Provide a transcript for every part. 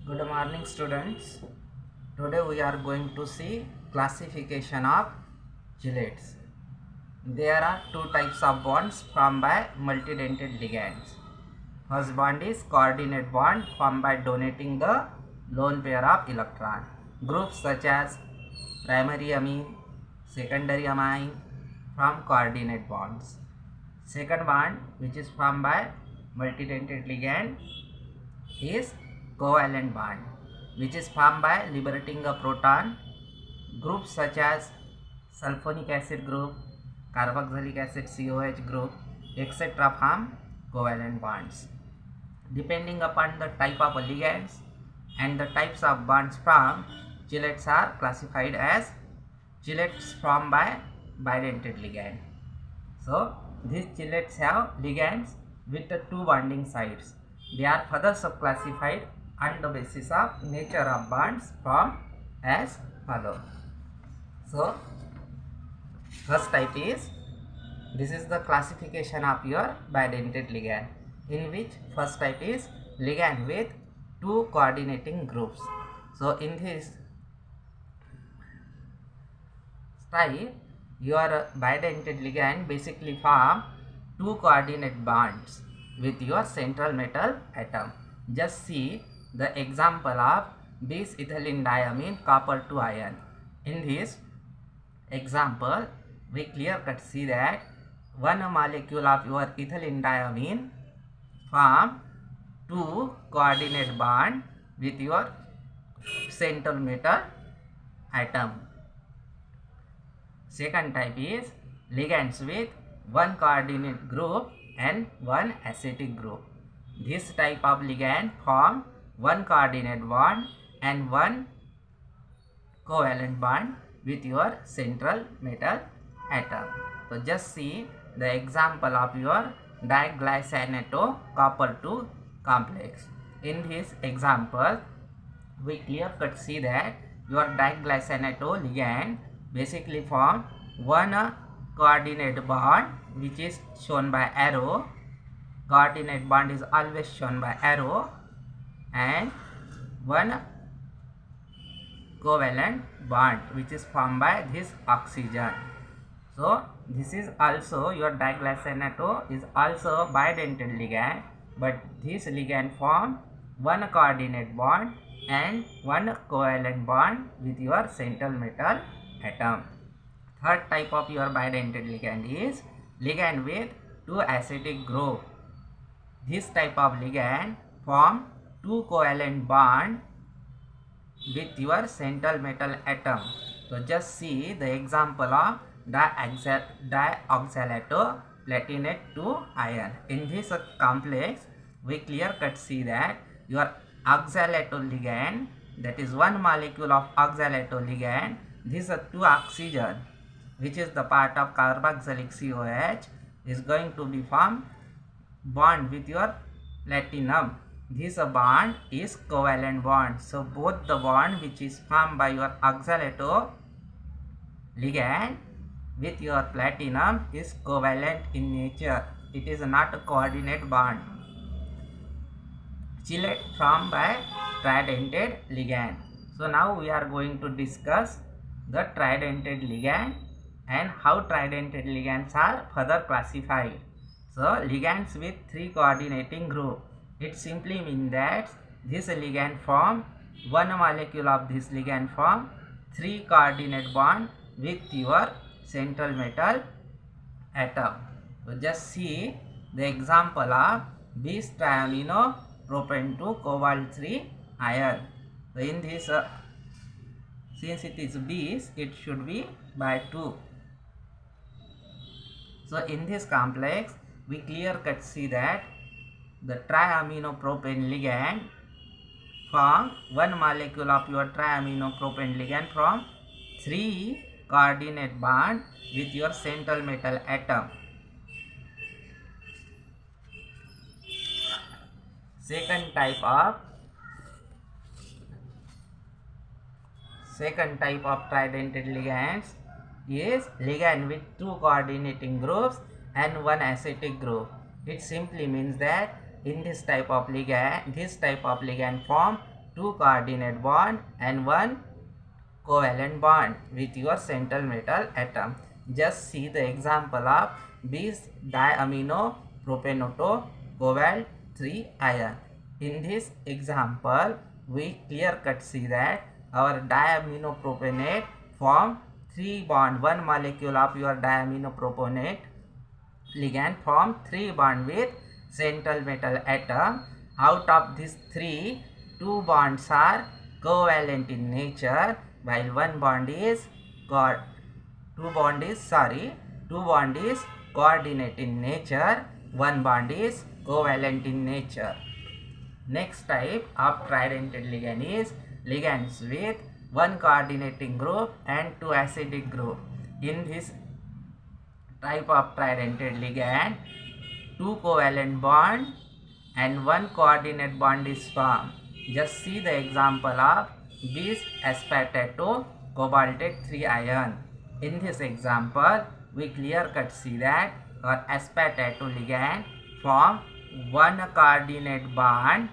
Good morning, students. Today we are going to see classification of chelates. There are two types of bonds formed by multidentate ligands. First bond is coordinate bond formed by donating the lone pair of electron. Groups such as primary amine, secondary amine form coordinate bonds. Second bond, which is formed by multidentate ligand, is covalent bond, which is formed by liberating a proton. Groups such as sulfonic acid group, carboxylic acid COH group, etc. form covalent bonds. Depending upon the type of ligands and the types of bonds formed, chelates are classified as chelates formed by bidentate ligand. So these chelates have ligands with the two bonding sites. They are further subclassified on the basis of nature of bonds formed as follows. So first type is, this is the classification of your bidentate ligand, in which first type is ligand with two coordinating groups. So in this type, your bidentate ligand basically form two coordinate bonds with your central metal atom. Just see the example of bis ethylene diamine copper 2 ion. In this example, we clear cut see that one molecule of your ethylene diamine form two coordinate bond with your central metal atom. Second type is ligands with one coordinate group and one acidic group. This type of ligand form one coordinate bond and one covalent bond with your central metal atom. So just see the example of your diglysanato copper 2 complex. In this example, we clear cut see that your diglysanato ligand basically form one coordinate bond, which is shown by arrow. Coordinate bond is always shown by arrow, and one covalent bond which is formed by this oxygen. So this is also your diglysanato is also bidentate ligand, but this ligand form one coordinate bond and one covalent bond with your central metal atom. Third type of your bidentate ligand is ligand with two acidic group. This type of ligand form two covalent bond with your central metal atom. So just see the example of dioxalato platinate 2 ion. In this complex, we clear cut see that your oxalato ligand, that is one molecule of oxalato ligand, this is two oxygen, which is the part of carboxylic COH, is going to be formed bond with your platinum. This bond is covalent bond. So both the bond which is formed by your oxalato ligand with your platinum is covalent in nature. It is not a coordinate bond. Chelate formed by tridentate ligand. So now we are going to discuss the tridentate ligand and how tridentate ligands are further classified. So ligands with three coordinating group. It simply means that this ligand form one molecule of this ligand form three coordinate bond with your central metal atom. So just see the example of bis triamino propane 2 cobalt 3 ion. So in this since it is bis, it should be by 2. So in this complex, we clear cut see that the triaminopropane ligand form one molecule of your triaminopropane ligand from three coordinate bond with your central metal atom. Second type of tridentate ligands is ligand with two coordinating groups and one acidic group. It simply means that in this type of ligand form two coordinate bond and one covalent bond with your central metal atom. Just see the example of bis diamino propanoto cobalt 3 ion. In this example, we clear cut see that our diaminopropanate form 3 bond, one molecule of your diaminopropanate ligand form 3 bond with central metal atom. Out of these 3, 2 bonds are covalent in nature, while one bond is two bond is coordinate in nature, one bond is covalent in nature. Next type of tridentate ligand is ligands with one coordinating group and two acidic group. In this type of tridentate ligand, two covalent bond and one coordinate bond is formed. Just see the example of bis aspartate cobaltate 3 ion. In this example, we clear cut see that our aspartate ligand form one coordinate bond.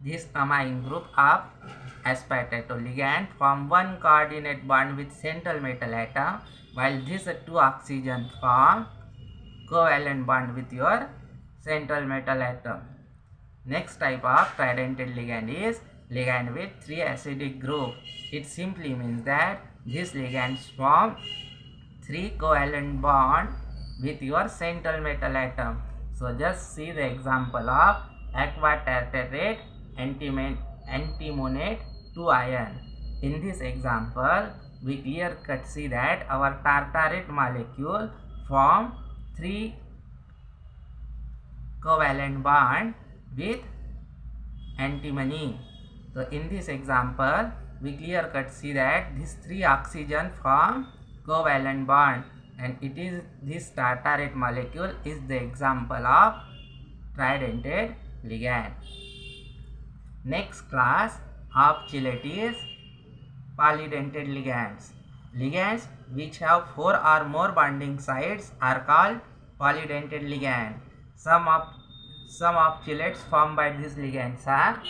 This amine group of aspartate ligand form one coordinate bond with central metal atom, while these two oxygen form covalent bond with your central metal atom. Next type of tridentate ligand is ligand with 3 acidic group. It simply means that these ligands form 3 covalent bond with your central metal atom. So just see the example of aqua tartarate antimonate 2 ion. In this example, we clear cut see that our tartarate molecule form 3 covalent bond with antimony. So in this example, we clear cut see that these 3 oxygen form covalent bond, and it is this tartarate molecule is the example of tridentate ligand. Next class of chelate is polydentate ligands. Ligands which have 4 or more bonding sites are called polydentate ligand. Some of chelates formed by these ligands are,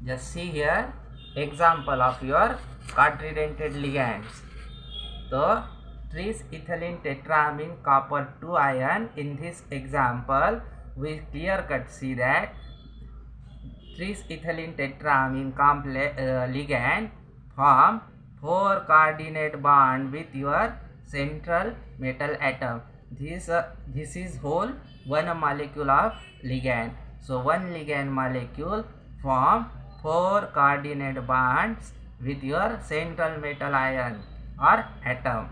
just see here, example of your quadridentate ligands. So tris ethylene tetraamine copper 2 ion. In this example, we clear cut see that tris ethylene tetraamine complex ligand form 4 coordinate bond with your central metal atom. This is whole one molecule of ligand. So one ligand molecule form 4 coordinate bonds with your central metal ion or atom.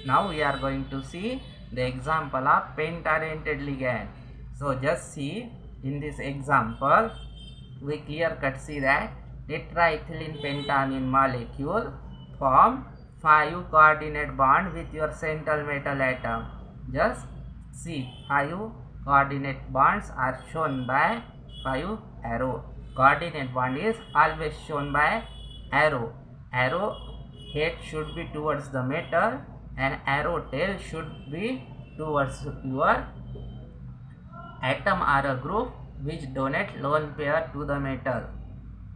Now we are going to see the example of pentadentate ligand. So just see in this example, we clear cut see that tetraethylene pentamine molecule form 5 coordinate bond with your central metal atom. Just see 5 coordinate bonds are shown by 5 arrow. Coordinate bond is always shown by arrow. Arrow head should be towards the metal and arrow tail should be towards your atom or a group which donate lone pair to the metal.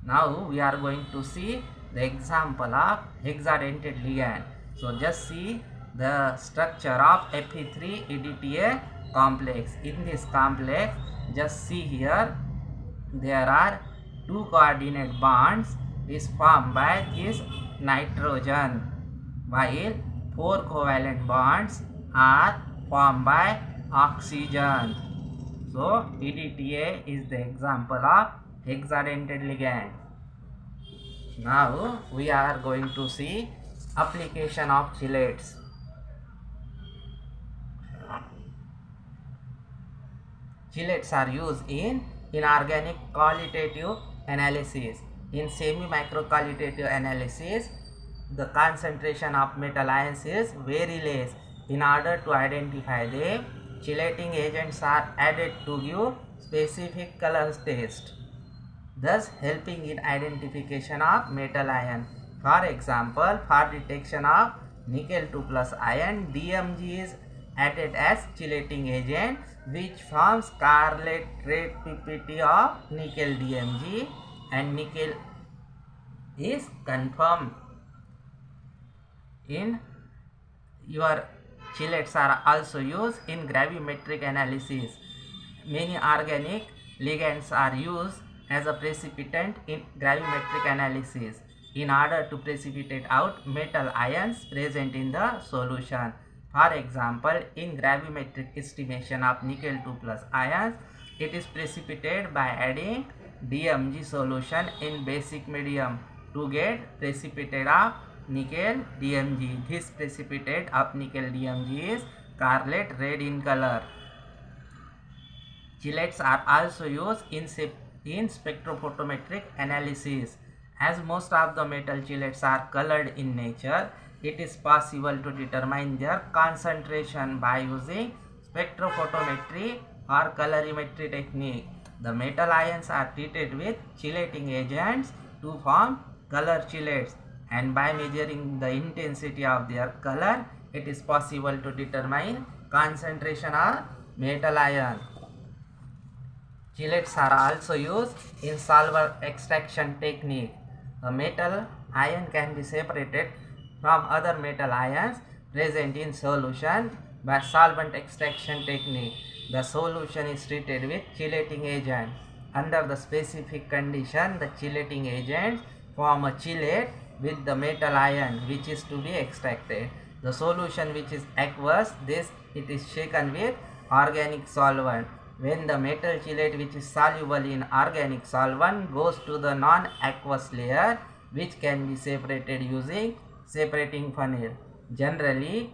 Now we are going to see the example of hexadentate ligand. So just see the structure of Fe3 EDTA complex. In this complex, just see here, there are 2 coordinate bonds is formed by this nitrogen, while 4 covalent bonds are formed by oxygen. So EDTA is the example of hexadentate ligand. Now we are going to see application of chelates. Chelates are used in inorganic qualitative analysis. In semi-microqualitative analysis, the concentration of metal ions is very less. In order to identify them, chelating agents are added to give specific color taste, thus helping in identification of metal ion. For example, for detection of nickel 2 plus ion, DMG is added as chelating agent, which forms scarlet red PPT of nickel DMG. and nickel is confirmed in your chelates are also used in gravimetric analysis. Many organic ligands are used as a precipitant in gravimetric analysis in order to precipitate out metal ions present in the solution. For example, in gravimetric estimation of nickel 2 plus ions, it is precipitated by adding DMG solution in basic medium to get precipitate of nickel DMG. This precipitate of nickel DMG is scarlet red in color. Chelates are also used in spectrophotometric analysis. As most of the metal chelates are colored in nature, it is possible to determine their concentration by using spectrophotometry or colorimetry technique. The metal ions are treated with chelating agents to form color chelates, and by measuring the intensity of their color, it is possible to determine concentration of metal ion. Chelates are also used in solvent extraction technique. A metal ion can be separated from other metal ions present in solution by solvent extraction technique. The solution is treated with chelating agent. Under the specific condition, the chelating agents form a chelate with the metal ion which is to be extracted. The solution which is aqueous, it is shaken with organic solvent. When the metal chelate which is soluble in organic solvent goes to the non-aqueous layer, which can be separated using separating funnel. Generally,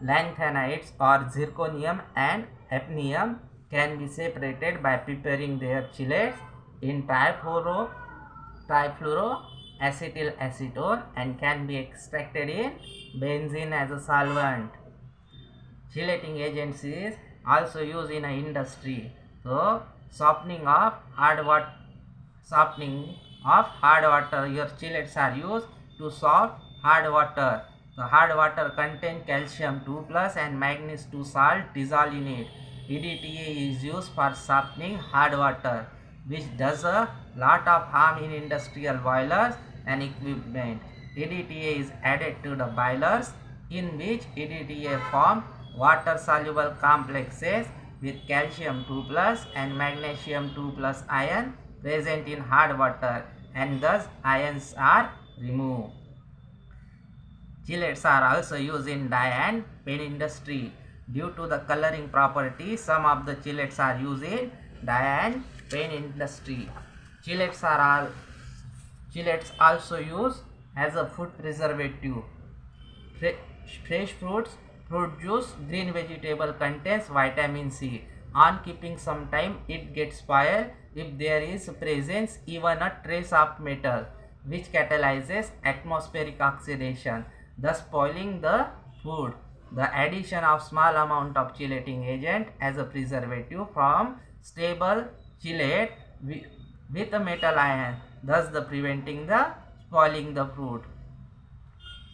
lanthanides or zirconium and hafnium can be separated by preparing their chelates in trifluoroacetyl and can be extracted in benzene as a solvent. Chelating agents is also used in industry. So, softening of hard water, your chelates are used to soften hard water. The hard water contains calcium 2 plus and magnesium 2 salt dissolved in it. EDTA is used for softening hard water, which does a lot of harm in industrial boilers and equipment. EDTA is added to the boilers, in which EDTA form water soluble complexes with calcium 2 plus and magnesium 2 plus ion present in hard water, and thus ions are removed. Chelates are also used in dye and pen industry. Due to the coloring property, some of the chelates are used in dye and pen industry. Chelates also used as a food preservative. Fresh fruits, fruit juice, green vegetable contains vitamin C. On keeping some time, it gets spoiled if there is presence even a trace of metal, which catalyzes atmospheric oxidation, thus spoiling the food. The addition of small amount of chelating agent as a preservative from stable chelate with a metal ion, thus preventing the spoiling the fruit.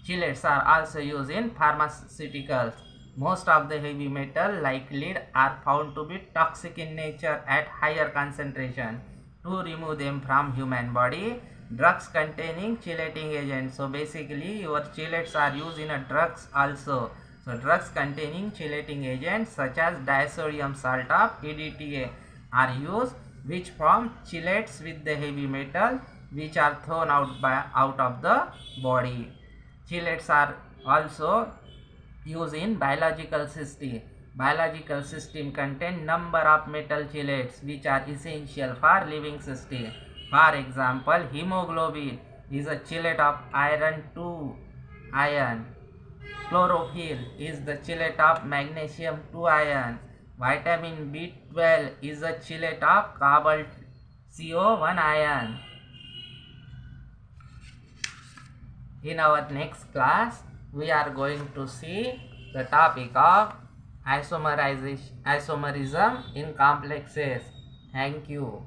Chelates are also used in pharmaceuticals. Most of the heavy metal like lead are found to be toxic in nature at higher concentration. To remove them from human body, drugs containing chelating agents. So basically your chelates are used in drugs also. So drugs containing chelating agents such as disodium salt of EDTA are used, which form chelates with the heavy metal which are thrown out of the body. Chelates are also used in biological system. Biological system contain number of metal chelates which are essential for living system. For example, hemoglobin is a chelate of iron 2 ion. Chlorophyll is the chelate of magnesium 2 ion. Vitamin B12 is a chelate of cobalt CO1 ion. In our next class, we are going to see the topic of isomerism in complexes. Thank you.